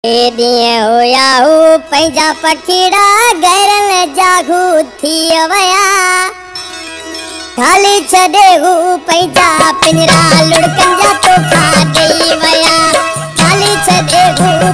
ॾींहुं हुया हू पंहिंजा पखीड़ा घरनि जागू थी विया। ख़ाली छॾे हू पंहिंजा पिंजरा लुड़कनि जा तोहफ़ा ॾेई विया। ख़ाली छॾे हू